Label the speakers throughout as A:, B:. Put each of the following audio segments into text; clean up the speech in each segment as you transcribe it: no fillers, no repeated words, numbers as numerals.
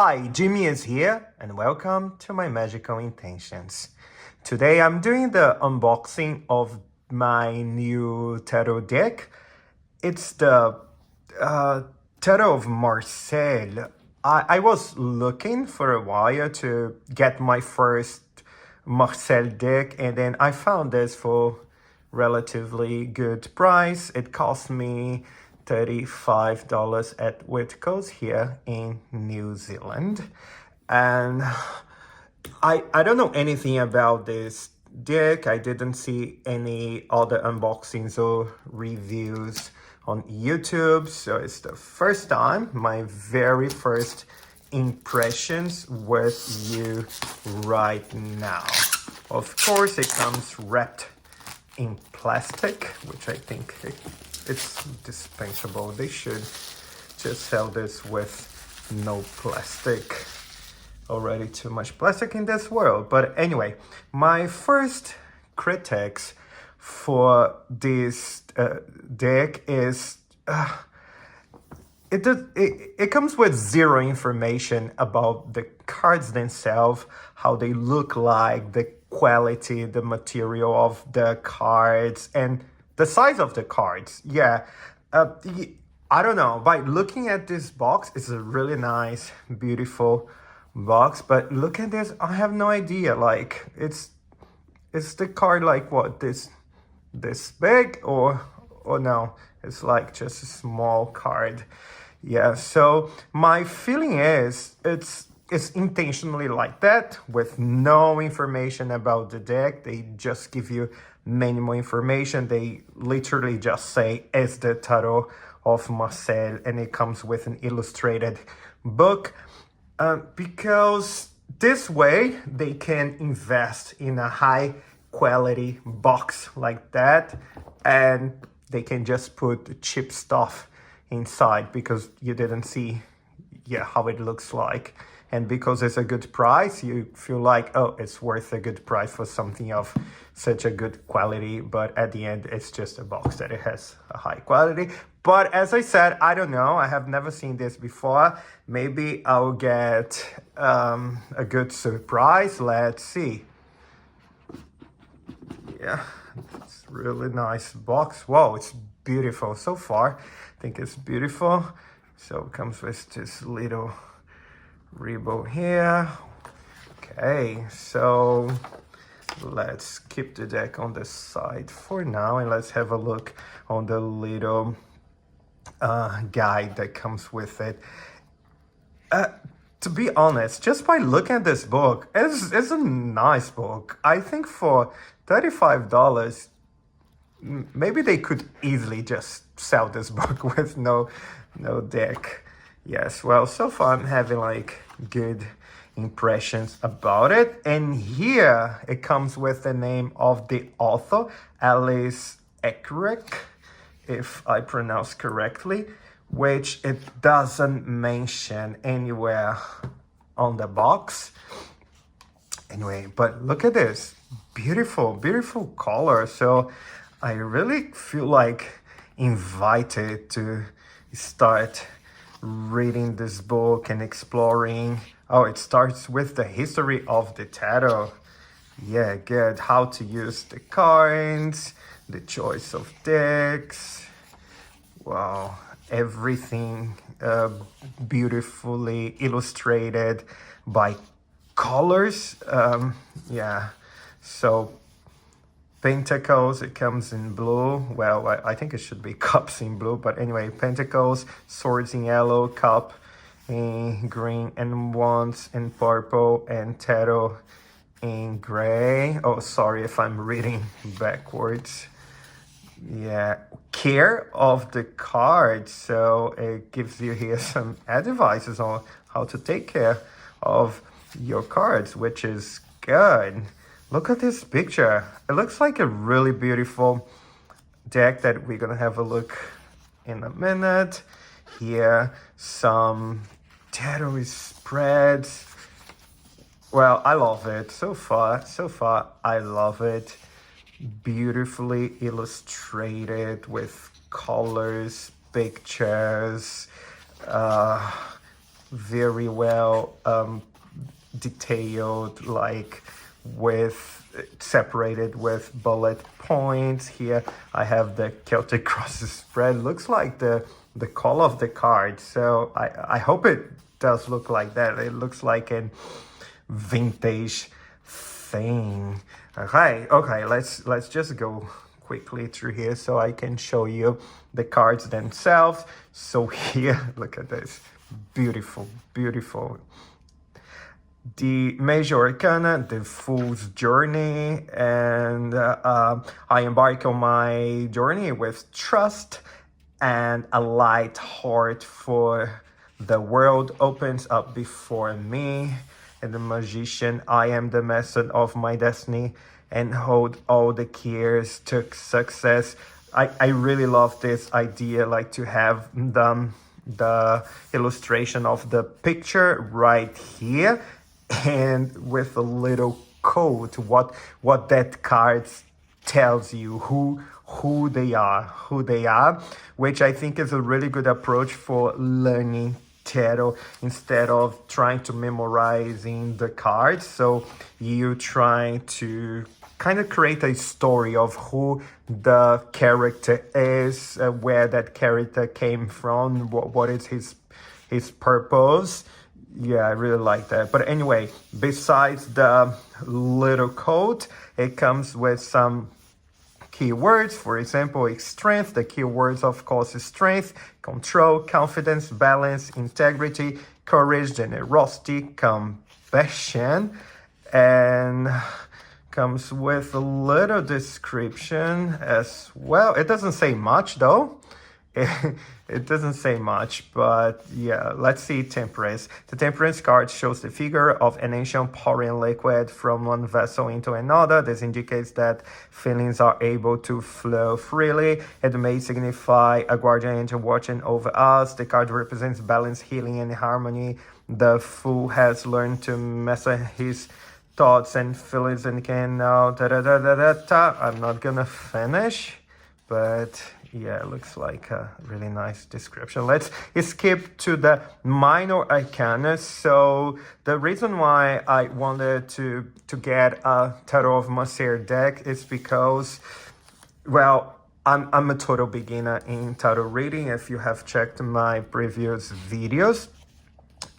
A: Hi, Jimmy is here, and welcome to my magical intentions. Today I'm doing the unboxing of my new tarot deck. It's the uh, Tarot of Marseille. I was looking for a while to get my first Marseille deck, and then I found this for relatively good price. It cost me $35 at Whitco's here in New Zealand. And I don't know anything about this deck. I didn't see any other unboxings or reviews on YouTube. So it's the first time, my very first impressions with you right now. Of course, it comes wrapped in plastic, which I think it's dispensable. They should just sell this with no plastic. Already too much plastic in this world. But anyway, my first critiques for this deck is it comes with zero information about the cards themselves, how they look like, the quality, the material of the cards, and the size of the cards. Yeah, I don't know. By looking at this box, it's a really nice, beautiful box. But look at this. I have no idea. Like it's the card like what, this big or no? It's like just a small card. Yeah. So my feeling is it's intentionally like that, with no information about the deck. They just give you minimal information. They literally just say it's the Tarot of Marseille, and it comes with an illustrated book, because this way they can invest in a high quality box like that, and they can just put cheap stuff inside because you didn't see how it looks like. And because it's a good price, you feel like, oh, it's worth a good price for something of such a good quality. But at the end, it's just a box that it has a high quality. But as I said, I don't know. I have never seen this before. Maybe I'll get a good surprise. Let's see. Yeah, it's a really nice box. Wow, it's beautiful so far. I think it's beautiful. So it comes with this little ribbon here. Okay, so let's keep the deck on the side for now, and let's have a look on the little guide that comes with it. To be honest, just by looking at this book, it's a nice book. I think for $35, maybe they could easily just sell this book with no deck. Yes, well, so far I'm having like good impressions about it. And here it comes with the name of the author, Alice Eckrick, if I pronounce correctly, which it doesn't mention anywhere on the box. Anyway, but look at this. Beautiful, beautiful color. So I really feel like invited to start reading this book and exploring. Oh, it starts with the history of the tarot. Yeah, good. How to use the cards, the choice of decks. Wow, everything beautifully illustrated by colors. Yeah, so Pentacles, it comes in blue. Well, I think it should be cups in blue, but anyway, Pentacles, swords in yellow, cup in green, and wands in purple, and tarot in gray. Oh, sorry if I'm reading backwards. Yeah, care of the cards. So it gives you here some advices on how to take care of your cards, which is good. Look at this picture. It looks like a really beautiful deck that we're gonna have a look in a minute. Here, some tarot spreads. Well, I love it. So far, I love it. Beautifully illustrated with colors, pictures, very well detailed, like with separated with bullet points. Here I have the Celtic crosses spread. Looks like the color of the card. So I hope it does look like that. It looks like a vintage thing. Okay, let's just go quickly through here so I can show you the cards themselves. So here, look at this. Beautiful, beautiful. The Major Arcana, the Fool's Journey, and I embark on my journey with trust and a light heart, for the world opens up before me. And the Magician, I am the master of my destiny and hold all the keys to success. I really love this idea, like to have the illustration of the picture right here, and with a little code, what that card tells you, who they are, which I think is a really good approach for learning tarot, instead of trying to memorizing the cards. So you try to kind of create a story of who the character is, where that character came from, what is his purpose. Yeah, I really like that. But anyway, besides the little code, it comes with some keywords. For example, strength. The keywords, of course, is strength, control, confidence, balance, integrity, courage, generosity, compassion, and comes with a little description as well. It doesn't say much though. It doesn't say much, but yeah, let's see Temperance. The Temperance card shows the figure of an ancient pouring liquid from one vessel into another. This indicates that feelings are able to flow freely. It may signify a guardian angel watching over us. The card represents balance, healing, and harmony. The Fool has learned to master his thoughts and feelings and can now I'm not gonna finish, but yeah, it looks like a really nice description. Let's skip to the minor arcana. So the reason why I wanted to get a Tarot de Marseille deck is because, well, I'm a total beginner in tarot reading. If you have checked my previous videos,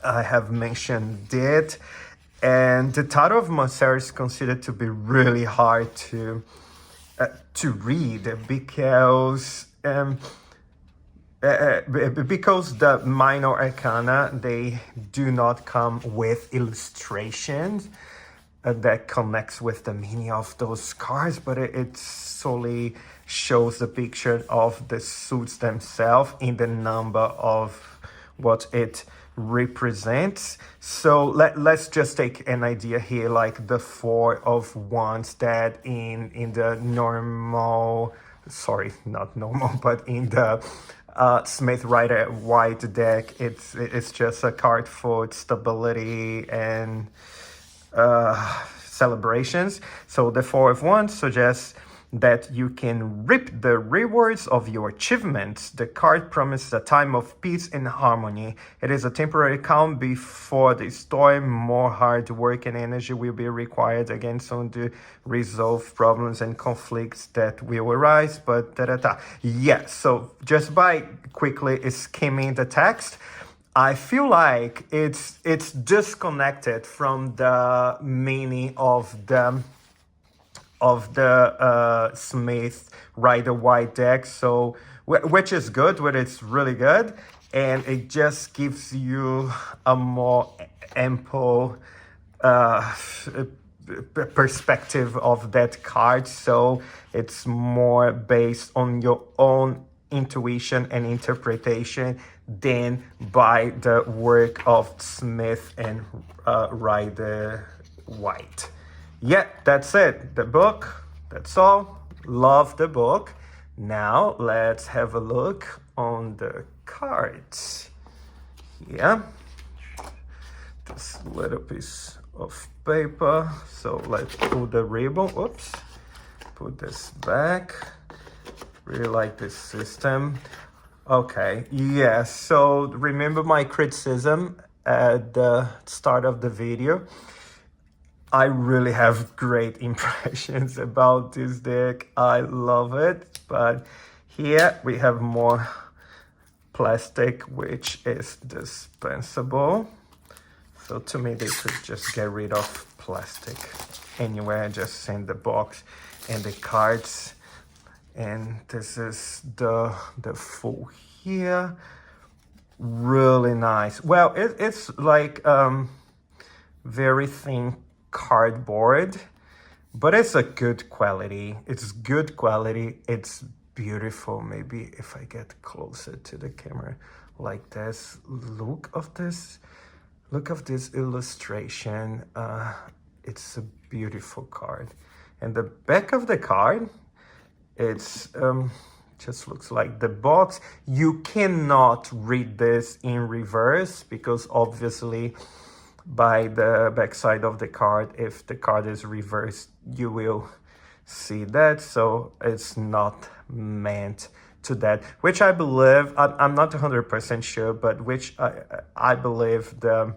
A: I have mentioned it. And the Tarot de Marseille is considered to be really hard to read because the minor arcana, they do not come with illustrations that connects with the meaning of those cards, but it solely shows the picture of the suits themselves in the number of what it represents. So let's just take an idea here, like the Four of Wands, that in the normal, sorry, not normal, but in the Smith Rider White deck, it's just a card for stability and celebrations. So the Four of Wands suggests that you can reap the rewards of your achievements. The card promises a time of peace and harmony. It is a temporary calm before the storm. More hard work and energy will be required again soon to resolve problems and conflicts that will arise. But yeah, so just by quickly skimming the text, I feel like it's disconnected from the meaning of the Smith Rider White deck, so which is good, but it's really good, and it just gives you a more ample perspective of that card. So it's more based on your own intuition and interpretation than by the work of Smith and Rider White. Yeah, that's it. The book, that's all. Love the book. Now let's have a look on the cards. Yeah, this little piece of paper. So let's pull the ribbon. Oops, put this back. Really like this system. Okay, yeah, so remember my criticism at the start of the video, I really have great impressions about this deck. I love it. But here we have more plastic, which is dispensable. So to me, they could just get rid of plastic anywhere, just send the box and the cards. And this is the full here. Really nice. Well, it's like very thin cardboard, but it's a good quality. It's good quality. It's beautiful. Maybe if I get closer to the camera like this, look of this illustration. It's a beautiful card. And the back of the card, it's just looks like the box. You cannot read this in reverse because obviously by the back side of the card, if the card is reversed, you will see that. So it's not meant to that, which I believe, I'm not 100% sure, but which I believe the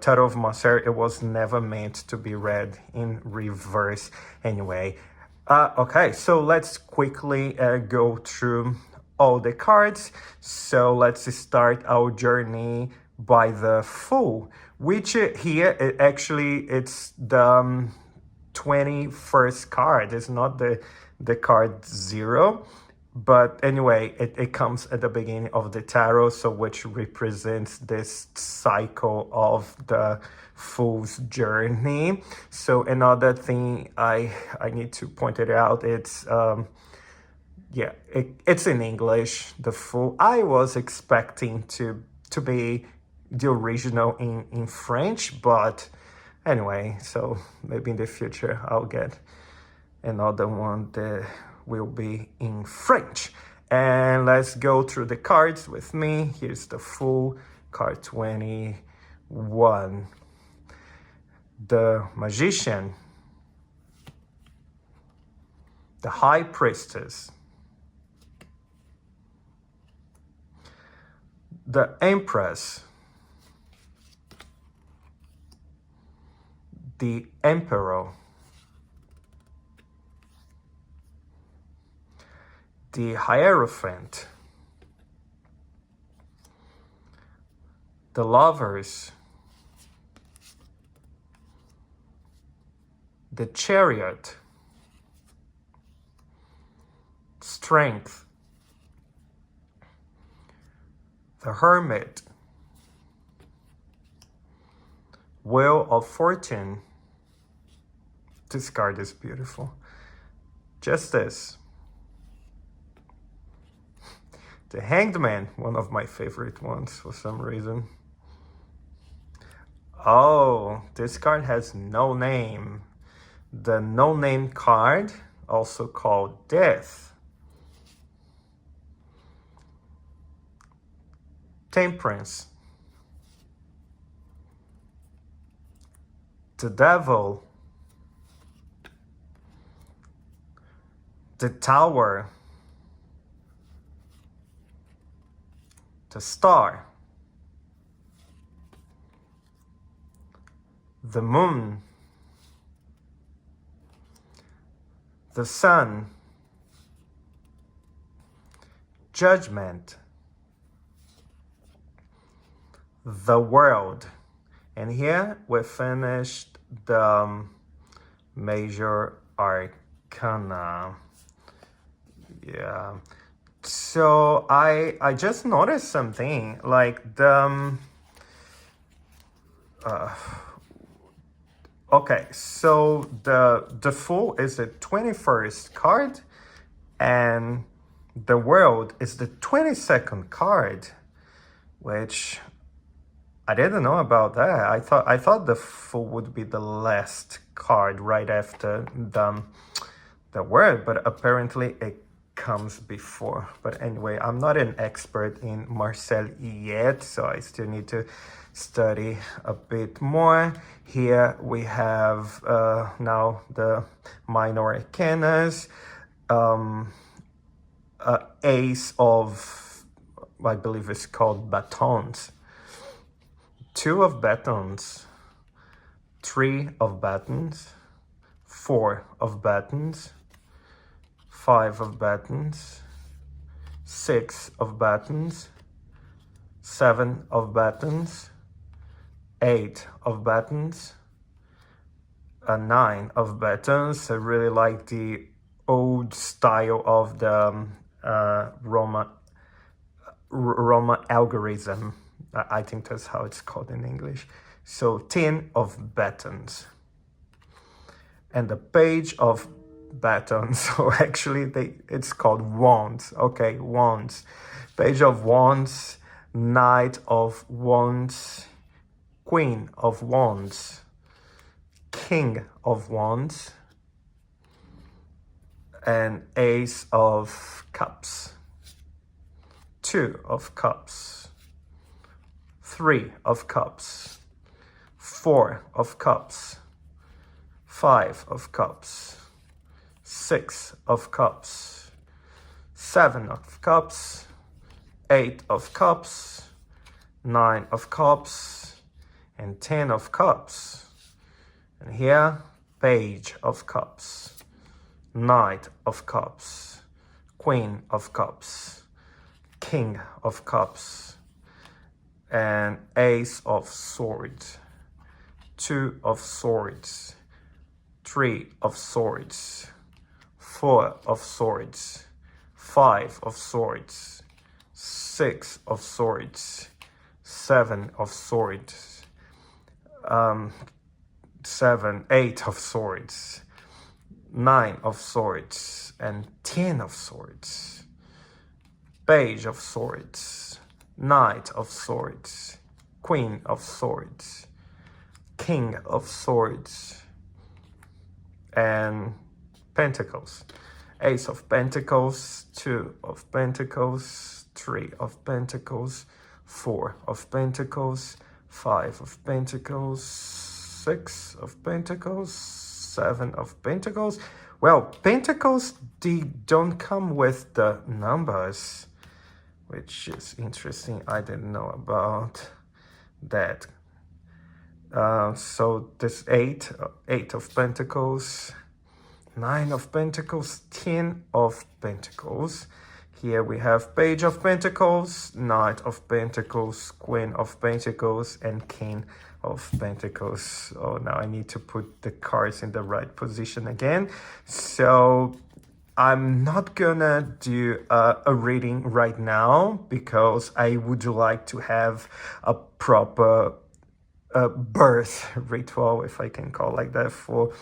A: Tarot of Marseille, it was never meant to be read in reverse anyway. Okay, so let's quickly go through all the cards. So let's start our journey by the Fool, which here it's the 21st card. It's not the card 0. But anyway, it comes at the beginning of the tarot, so which represents this cycle of the Fool's journey. So another thing I need to point it out, it's it's in English, the Fool. I was expecting to be the original in French, but anyway, so maybe in the future I'll get another one that will be in French. And let's go through the cards with me. Here's the Fool, card 21. The Magician, the High Priestess, the Empress, the Emperor, the Hierophant, the Lovers, the Chariot, Strength, the Hermit, Wheel of Fortune. This card is beautiful. Justice, the Hanged Man, one of my favorite ones for some reason. Oh, this card has no name. The no name card, also called Death. Temperance. The Devil. The Tower. The Star. The Moon. The Sun. Judgment. The World. And here we finished the major arcana. Yeah. So I just noticed something, like the okay, so the Fool is the 21st card and the World is the 22nd card, which I didn't know about that. I thought the Fool would be the last card right after the World, but apparently it comes before. But anyway, I'm not an expert in Marseille yet, so I still need to study a bit more. Here we have now the minor arcanas, ace of, I believe it's called batons, 2 of buttons, 3 of buttons, 4 of buttons, 5 of buttons, 6 of buttons, 7 of buttons, 8 of buttons, 9 of buttons. I really like the old style of the Roma algorithm. I think that's how it's called in English. So 10 of buttons. And the page of buttons, so actually it's called wands. Okay, wands. Page of wands, knight of wands, queen of wands, king of wands, and ace of cups, 2 of cups, 3 of cups, 4 of cups, 5 of cups, 6 of cups, 7 of cups, 8 of cups, 9 of cups, and 10 of cups. And here, page of cups, knight of cups, queen of cups, king of cups, and ace of swords, 2 of swords, 3 of swords, 4 of swords, 5 of swords, 6 of swords, 7 of swords, 8 of swords, 9 of swords, and 10 of swords, page of swords, knight of swords, queen of swords, king of swords, and pentacles. Ace of pentacles, 2 of pentacles, 3 of pentacles, 4 of pentacles, 5 of pentacles, 6 of pentacles, 7 of pentacles. Well, pentacles, they don't come with the numbers, which is interesting. I didn't know about that. So this 8 of pentacles, 9 of pentacles, 10 of pentacles. Here we have page of pentacles, knight of pentacles, queen of pentacles, and king of pentacles. Oh, now I need to put the cards in the right position again. So I'm not gonna do a reading right now because I would like to have a proper birth ritual, if I can call like that, for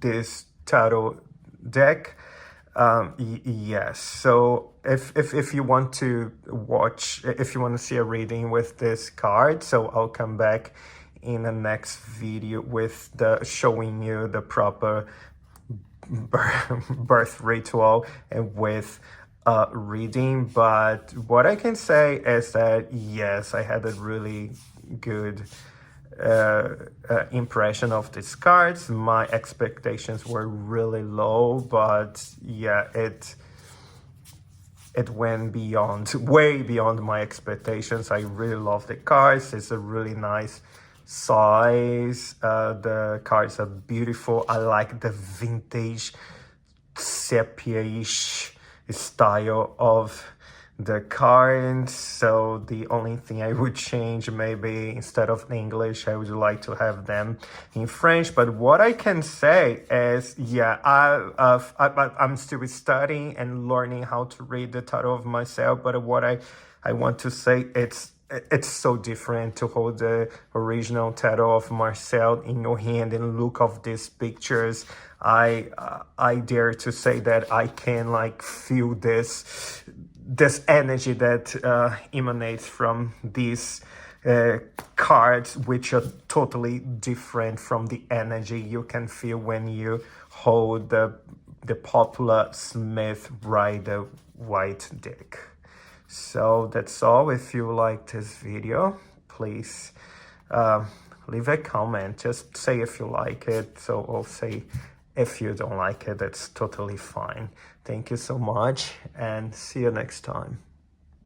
A: this tarot deck. Yes, so if you want to watch, if you want to see a reading with this card, so I'll come back in the next video with the showing you the proper birth ritual and with reading. But what I can say is that yes, I had a really good impression of these cards. My expectations were really low, but yeah, it went way beyond my expectations. I really love the cards. It's a really nice size. The cards are beautiful. I like the vintage sepia-ish style of the cards. So the only thing I would change, maybe instead of English, I would like to have them in French. But what I can say is, yeah, I'm still studying and learning how to read the Tarot of Marseille. But what I want to say, it's so different to hold the original Tarot of Marseille in your hand and look of these pictures. I dare to say that I can like feel this energy that emanates from these cards, which are totally different from the energy you can feel when you hold the popular Smith Rider White deck. So that's all. If you liked this video, please leave a comment. Just say if you like it. So I'll say if you don't like it, that's totally fine. Thank you so much and see you next time.